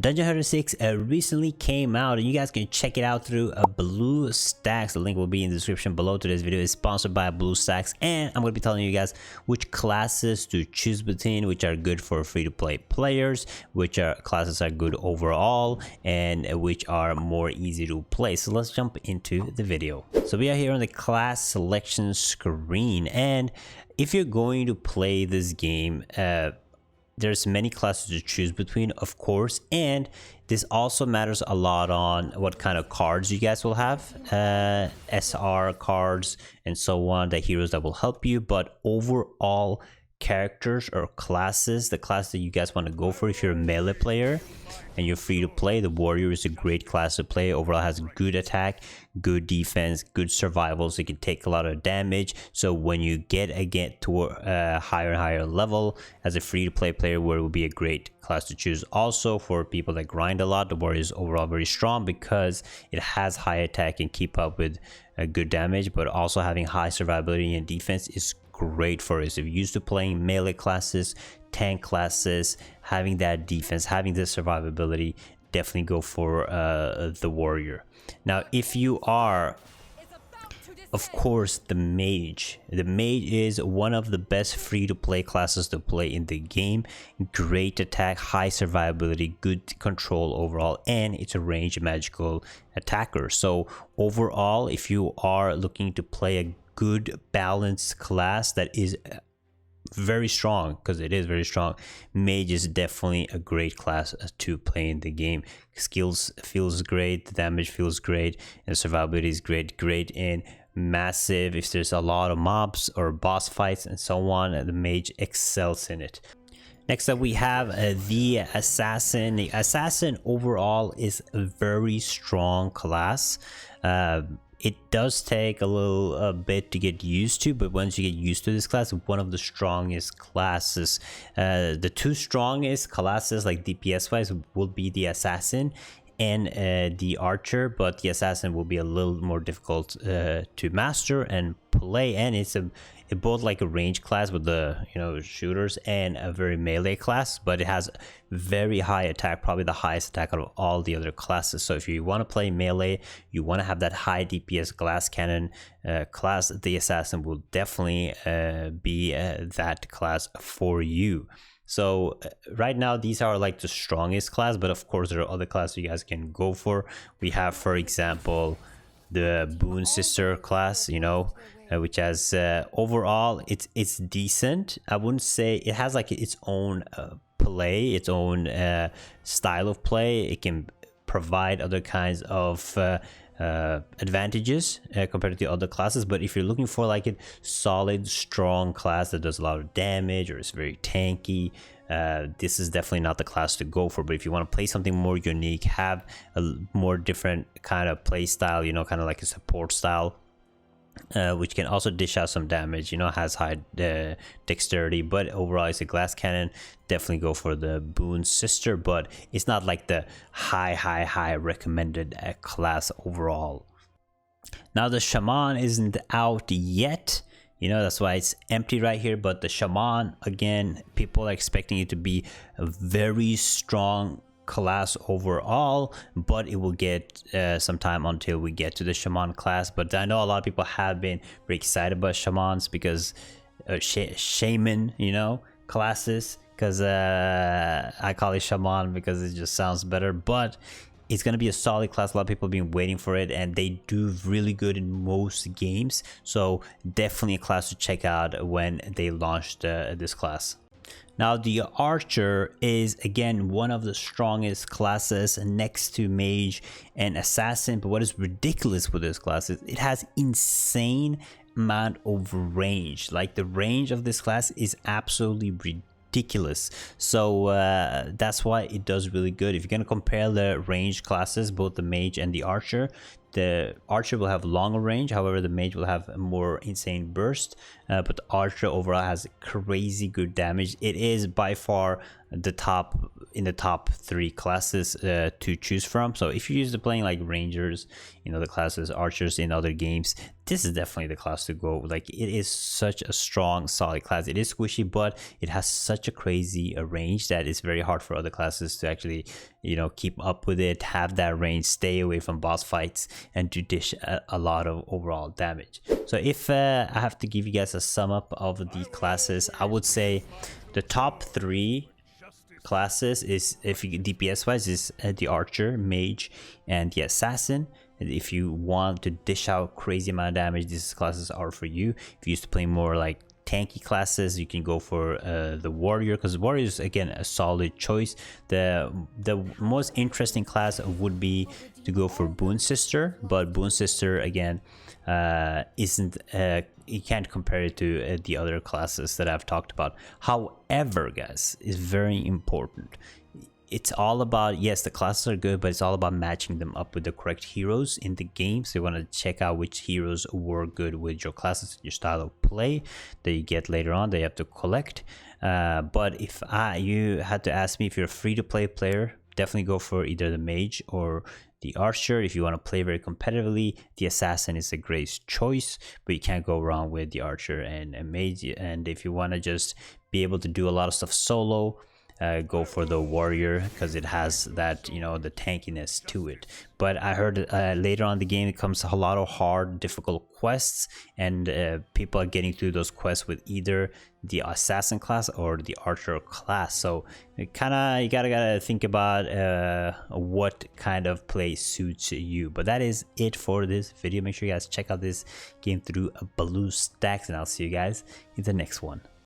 Dungeon Hunter 6 recently came out, and you guys can check it out through BlueStacks. The link will be in the description below. Today's video is sponsored by BlueStacks, and I'm going to be telling you guys which classes to choose between, which are good for free-to-play players, which classes are good overall, and which are more easy to play. So let's jump into the video. So we are here on the class selection screen, and if you're going to play this game, there's many classes to choose between, of course, and this also matters a lot on what kind of cards you guys will have, SR cards and so on, the heroes that will help you. But overall characters or classes, the class that you guys want to go for, if you're a melee player and you're free to play, the warrior is a great class to play. Overall has good attack, good defense, good survival, so you can take a lot of damage. So when you get to a higher and higher level as a free to play player, where it will be a great class to choose. Also for people that grind a lot, the warrior is overall very strong because it has high attack and keep up with good damage, but also having high survivability and defense is great for us. If you're used to playing melee classes, tank classes, having that defense, having the survivability, definitely go for the warrior. Now if you are, of course, the mage is one of the best free-to-play classes to play in the game. Great attack, high survivability, good control overall, and it's a ranged magical attacker. So overall, if you are looking to play a good balanced class that is very strong, because it is very strong, mage is definitely a great class to play in the game. Skills feels great, the damage feels great, and survivability is great in massive, if there's a lot of mobs or boss fights and so on, the mage excels in it. Next up we have the assassin. The assassin overall is a very strong class. It does take a little bit to get used to, but once you get used to this class, one of the strongest classes. The two strongest classes, like DPS wise, will be the assassin and the archer, but the assassin will be a little more difficult to master and play, and it's both like a range class with the shooters and a very melee class, but it has very high attack, probably the highest attack out of all the other classes. So if you want to play melee, you want to have that high DPS glass cannon class, the assassin will definitely be that class for you. So right now these are like the strongest class, but of course there are other classes you guys can go for. We have, for example, the BoonSister class, which has overall it's decent. I wouldn't say it has like its own play, its own style of play. It can provide other kinds of advantages compared to the other classes, but if you're looking for like a solid strong class that does a lot of damage or is very tanky, this is definitely not the class to go for. But if you want to play something more unique, have a more different kind of play style, kind of like a support style, which can also dish out some damage, has high dexterity, but overall it's a glass cannon, definitely go for the BoonSister, but it's not like the high recommended class overall. Now the Shaman isn't out yet, that's why it's empty right here, but the Shaman, again, people are expecting it to be a very strong class overall, but it will get some time until we get to the Shaman class. But I know a lot of people have been very excited about Shamans because Shaman, classes, because I call it Shaman because it just sounds better, but it's going to be a solid class. A lot of people have been waiting for it, and they do really good in most games, so definitely a class to check out when they launched this class. Now the archer is again one of the strongest classes next to mage and assassin, but what is ridiculous with this class is it has insane amount of range. Like the range of this class is absolutely ridiculous, so that's why it does really good. If you're going to compare the range classes, both the mage and the archer will have longer range, however the mage will have a more insane burst, but the archer overall has crazy good damage. It is by far the top 3 classes to choose from. So if you're used to playing like rangers, the classes archers in other games, this is definitely the class to go. Like, it is such a strong solid class. It is squishy, but it has such a crazy range that it's very hard for other classes to actually you know, keep up with it, have that range, stay away from boss fights, and to dish a lot of overall damage. So if I have to give you guys a sum up of the classes, I would say the top 3 classes is, if you DPS wise, is the archer, mage, and the assassin. And if you want to dish out crazy amount of damage, these classes are for you. If you used to play more like tanky classes, you can go for the warrior, because warrior is again a solid choice. The most interesting class would be to go for BoonSister, but BoonSister again isn't you can't compare it to the other classes that I've talked about. However, guys, is very important. It's all about, yes, the classes are good, but it's all about matching them up with the correct heroes in the game. So you want to check out which heroes work good with your classes, your style of play that you get later on that you have to collect. But if you had to ask me, if you're a free-to-play player, definitely go for either the mage or the archer. If you want to play very competitively, the assassin is a great choice, but you can't go wrong with the archer and mage. And if you want to just be able to do a lot of stuff solo, go for the warrior, because it has that, you know, the tankiness to it. But I heard later on in the game it comes a lot of hard, difficult quests, and people are getting through those quests with either the assassin class or the archer class. So you gotta think about what kind of play suits you. But that is it for this video. Make sure you guys check out this game through BlueStacks, and I'll see you guys in the next one.